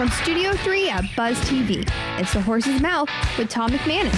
From Studio 3 at Buzz TV, it's The Horse's Mouth with Tom McManus.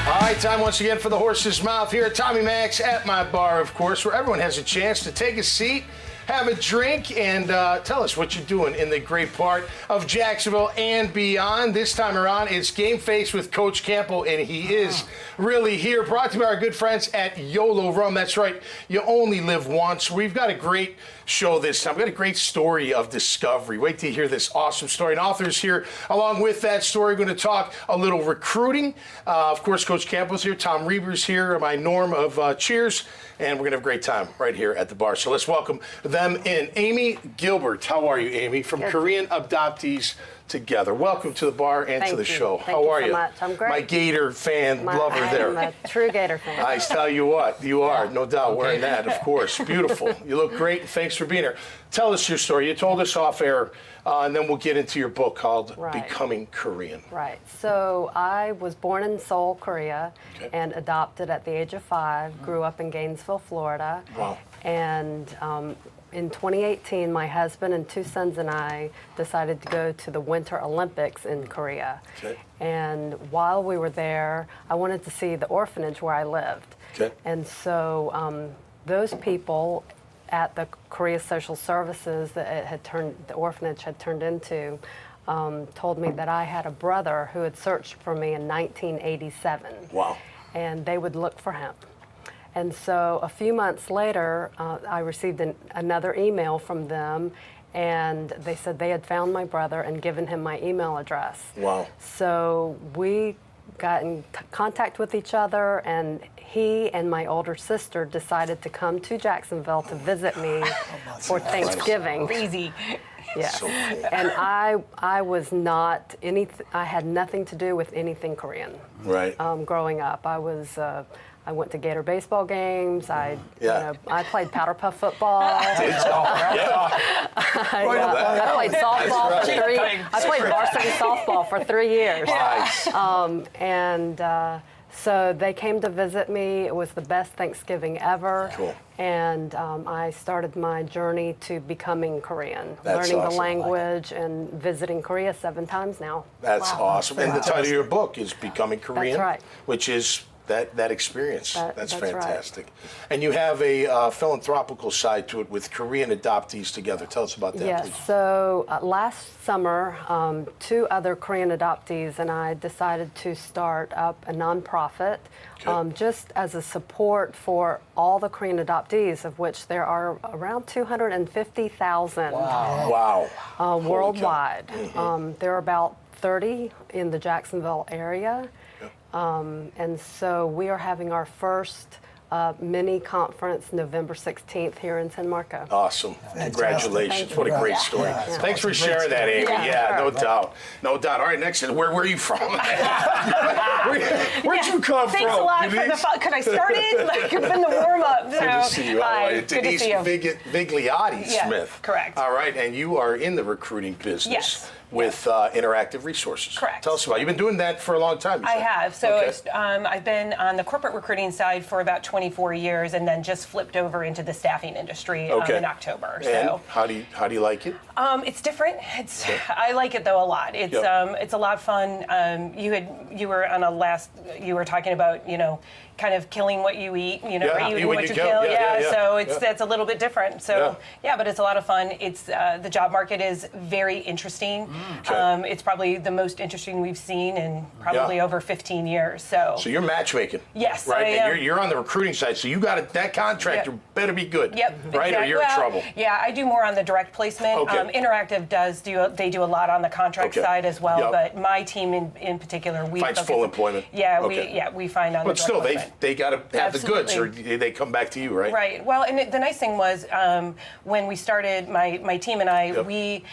All right, time once again for The Horse's Mouth here at Tommy Mac's at my bar, of course, where everyone has a chance to take a seat, have a drink, and tell us what you're doing in the great part of Jacksonville and beyond. This time around, it's Game Face with Coach Campo, and he is really here. Brought to you by our good friends at YOLO Rum. That's right, you only live once. We've got a great show this time. We've got a great story of discovery. Wait till you hear this awesome story. And authors here, along with that story, we're going to talk a little recruiting. Of course, Coach Campo's here. Tom Reber's here, my Norm of Cheers. And we're going to have a great time right here at the bar. So let's welcome them in. Amy Gilbert. How are you, Amy? From Korean Adoptees Together. Welcome to the bar and to the show. How are you? Thank you so much. I'm great. My Gator fan lover there. I'm a true Gator fan. I tell you what, you are, no doubt, wearing that, of course. Beautiful. You look great. Thanks for being here. Tell us your story. You told us off air, and then we'll get into your book called Becoming Korean. Right. So I was born in Seoul, Korea, and adopted at the age of 5. Grew up in Gainesville, Florida. Wow. And in 2018, my husband and 2 sons and I decided to go to the Winter Olympics in Korea. Okay. And while we were there, I wanted to see the orphanage where I lived. Okay. And so those people at the Korea Social Services that the orphanage had turned into told me that I had a brother who had searched for me in 1987. Wow. And they would look for him. And so a few months later, I received another email from them, and they said they had found my brother and given him my email address. Wow. So we got in contact with each other, and he and my older sister decided to come to Jacksonville to visit me for Thanksgiving. Crazy. Yes. So cool. And I was not I had nothing to do with anything Korean. Right. Growing up, I went to Gator baseball games. I played powder puff football. I played softball for 3. I played varsity softball for 3 years. Nice. So they came to visit me. It was the best Thanksgiving ever. Cool. And I started my journey to becoming Korean, learning the language and visiting Korea 7 times now. That's awesome. And the title of your book is Becoming Korean, That's right. Which is that experience. That's fantastic. Right. And you have a philanthropical side to it with Korean Adoptees Together. Tell us about that, please. Yes. So last summer, 2 other Korean adoptees and I decided to start up a nonprofit just as a support for all the Korean adoptees, of which there are around 250,000 worldwide. There are about 30 in the Jacksonville area. And so we are having our first mini conference November 16th here in San Marco. Awesome. Congratulations. What a great story. Thanks for sharing that, Amy. Yeah, no doubt. No doubt. All right, next, where are you from? Where'd you come from? Thanks a lot for the Could I start it? Like, you've been the warm-up. Good to see you. Hi. Denise Vigliotti, Smith. Correct. All right, and you are in the recruiting business. Yes. With Interactive Resources. Correct. Tell us about it. You've been doing that for a long time. I have. So I've been on the corporate recruiting side for about 24 years, and then just flipped over into the staffing industry in October. And how do you like it? It's different. I like it though a lot. It's a lot of fun. You were talking about kind of killing what you eat, or eating what you kill. So that's a little bit different. So but it's a lot of fun. It's the job market is very interesting. It's probably the most interesting we've seen in probably over 15 years. So you're matchmaking. Yes, right. I am. And you're on the recruiting side, so you got that contractor better be good. Yep. Right, or you're in trouble. Yeah, I do more on the direct placement. Interactive do a lot of the contract side as well. But my team in particular, we finds full employment. We find on. But the still, placement. they got to have the goods, or they come back to you, right? Right. Well, and the nice thing was when we started, my team and I,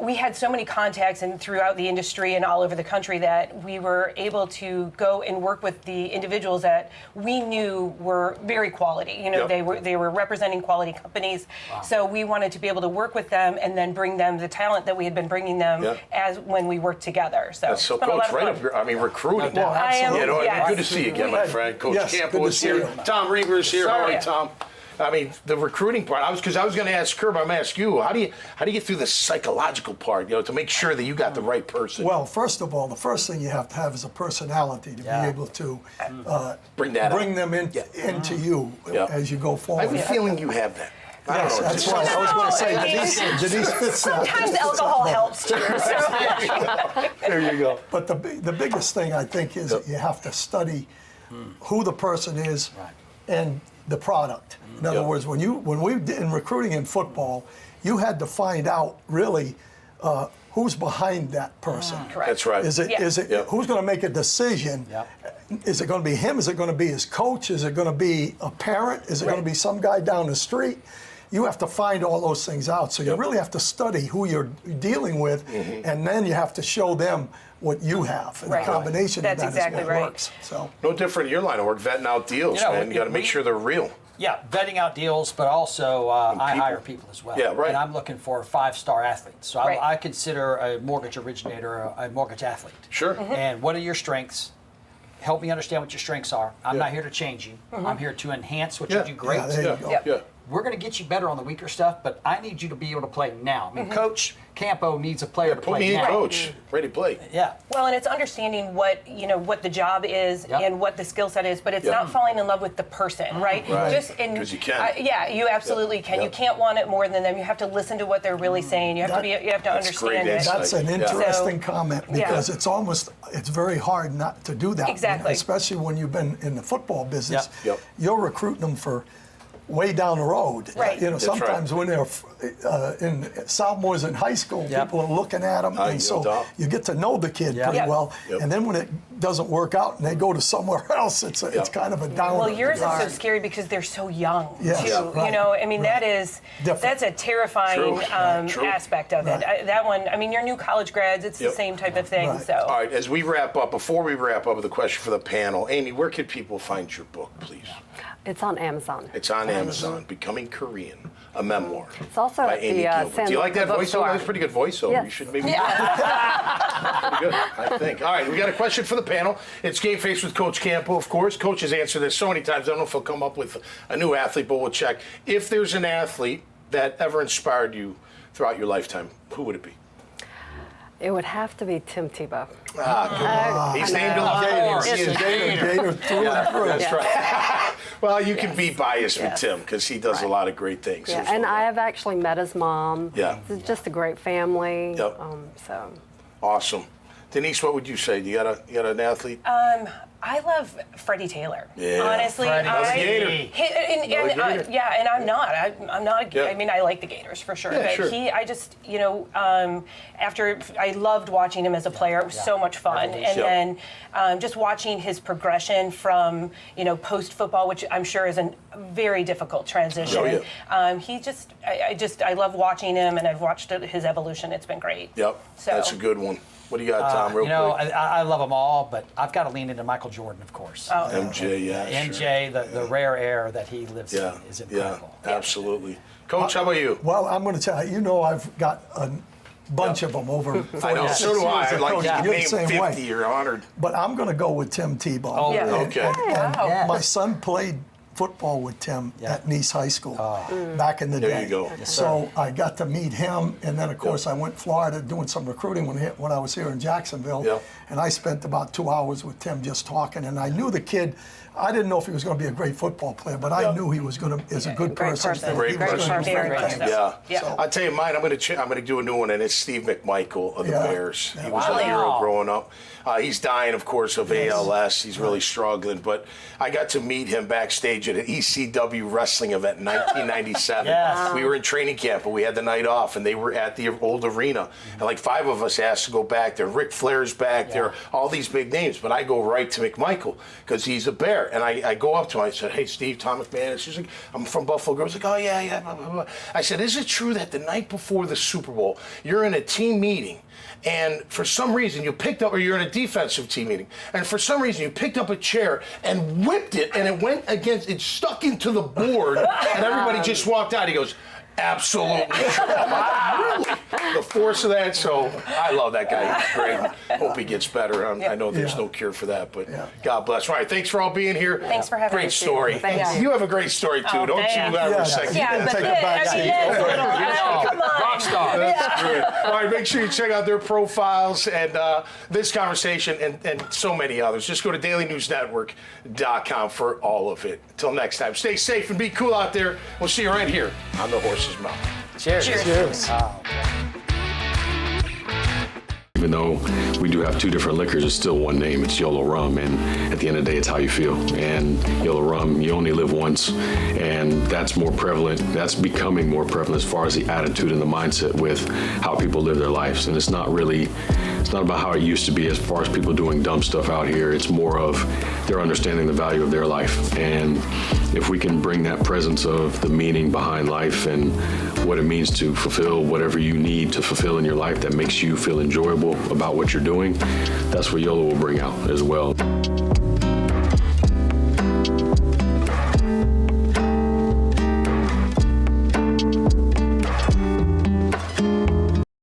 we had so many contacts and throughout the industry and all over the country that we were able to go and work with the individuals that we knew were very quality. They were representing quality companies. Wow. So we wanted to be able to work with them and then bring them the talent that we had been bringing them as when we worked together. So that's so Coach, right up here. I mean, recruiting. Well, I am. Good to see you again, my friend. Coach Campo is here. Tom Reber is here. How are you, Tom? I mean, the recruiting part. Because I was going to ask Herb. I'm going to ask you. How do you get through the psychological part? To make sure that you got the right person. Well, first of all, the first thing you have to have is a personality to be able to bring them into you as you go forward. I have a feeling you have that. Yes, that's right. I was going to say Denise fits that. Sometimes alcohol helps too. So. There you go. But the biggest thing I think is that you have to study who the person is and the product. In other words, when we did in recruiting in football, you had to find out really who's behind that person. Correct. That's right. Is it who's going to make a decision? Is it going to be him? Is it going to be his coach? Is it going to be a parent? Is it going to be some guy down the street? You have to find all those things out. So you really have to study who you're dealing with, and then you have to show them what you have. And the combination of that exactly is what works. So no different in your line of work, vetting out deals, man. You got to make sure they're real. Yeah, vetting out deals, but also I hire people as well. Yeah, right. And I'm looking for 5-star athletes. So I consider a mortgage originator a mortgage athlete. Sure. And what are your strengths? Help me understand what your strengths are. I'm not here to change you. I'm here to enhance what you do great. there you go. We're going to get you better on the weaker stuff, but I need you to be able to play now. I mean, Coach Campo needs a player to Put play me in, now. coach. Ready to play. Yeah. Well, and it's understanding what the job is and what the skill set is, but it's not falling in love with the person, right? Right. Because you can. You absolutely can. You can't want it more than them. You have to listen to what they're really saying. You have to understand it. That's an interesting comment because it's very hard not to do that. Exactly. Especially when you've been in the football business. You're recruiting them for way down the road. Right. Sometimes when they're in sophomores in high school, people are looking at them, and so you get to know the kid pretty well. And then when it doesn't work out and they go to somewhere else, it's kind of a downer. Well, yours is so scary because they're so young too. Right. I mean, that's a terrifying aspect of it. That one, I mean, you're new college grads. It's the same type of thing. Right. So. All right, before we wrap up with a question for the panel, Amy, where can people find your book, please? It's on Amazon. It's on Amazon. Becoming Korean, a memoir. It's also by at Amy the Gilbert. Do you like that voiceover? That's pretty good voiceover. Yes. You should maybe. Pretty good, I think. All right, we got a question for the panel. It's Game Face with Coach Campo, of course. Coach has answered this so many times. I don't know if he'll come up with a new athlete, but we'll check. If there's an athlete that ever inspired you throughout your lifetime, who would it be? It would have to be Tim Tebow. He's named him Gator through and through. That's right. Well, you can be biased with Tim because he does a lot of great things. Yeah, and I have actually met his mom. Yeah. It's just a great family. Yep. So. Awesome. Denise, what would you say? You got an athlete? I love Freddie Taylor. Yeah. Honestly, Gator. and I'm not. I'm not. Yeah. I mean, I like the Gators for sure. Yeah, but sure. After I loved watching him as a player. It was so much fun, and then just watching his progression from post football, which I'm sure is a very difficult transition. Oh, yeah. I love watching him, and I've watched his evolution. It's been great. Yep. So. That's a good one. What do you got, Tom, real quick? I love them all, but I've got to lean into Michael Jordan, of course. Oh. MJ, MJ, the rare air that he lives in is incredible. Yeah, absolutely. Coach, how about you? Well, I'm going to tell you, I've got a bunch of them over 46 I know, so do I. I'd like you to name 50. Way. You're honored. But I'm going to go with Tim Tebow. Oh, Yeah. Okay. And my son played football with Tim at Nice High School back in the day. There you go. Yes, so I got to meet him, and then of course I went to Florida doing some recruiting when I was here in Jacksonville, and I spent about 2 hours with Tim just talking, and I knew the kid. I didn't know if he was going to be a great football player, but I knew he was going to is a good person. Great person. Yeah. So, I'll tell you mine. I'm going to do a new one, and it's Steve McMichael of the Bears. He was a hero growing up. He's dying, of course, of ALS. He's really struggling, but I got to meet him backstage at an ECW wrestling event in 1997. We were in training camp, and we had the night off, and they were at the old arena, and like 5 of us asked to go back there. Ric Flair's back there, all these big names, but I go right to McMichael because he's a Bear. And I go up to him, I said, "Hey, Steve, Tom McMahon." She's like, "I'm from Buffalo Girls." Like, "Oh, yeah, blah, blah, blah." I said, "Is it true that the night before the Super Bowl, you're in a team meeting, and for some reason you picked up, or you're in a defensive team meeting, and for some reason you picked up a chair and whipped it, and it stuck into the board, and everybody just walked out?" He goes, "Absolutely true." I'm like, "Really?" the force of that. So I love that guy. He's great. Hope he gets better. I know there's no cure for that, but God bless. All right, thanks for all being here. Thanks for having me. Great story. Thank you. You have a great story too. Oh, Don't thanks. you ever Yeah, second. Yeah, but take a back seat. come on. Rock star. That's great. All right, make sure you check out their profiles and this conversation and so many others. Just go to dailynewsnetwork.com for all of it. Until next time, stay safe and be cool out there. We'll see you right here on The Horse's Mouth. Cheers. Cheers. Even though we do have two different liquors, it's still one name. It's YOLO Rum, and at the end of the day, it's how you feel. And YOLO Rum, you only live once, and that's more prevalent. That's becoming more prevalent as far as the attitude and the mindset with how people live their lives. And it's not about how it used to be as far as people doing dumb stuff out here. It's more of they're understanding the value of their life. And if we can bring that presence of the meaning behind life and what it means to fulfill whatever you need to fulfill in your life that makes you feel enjoyable about what you're doing, that's what YOLO will bring out as well.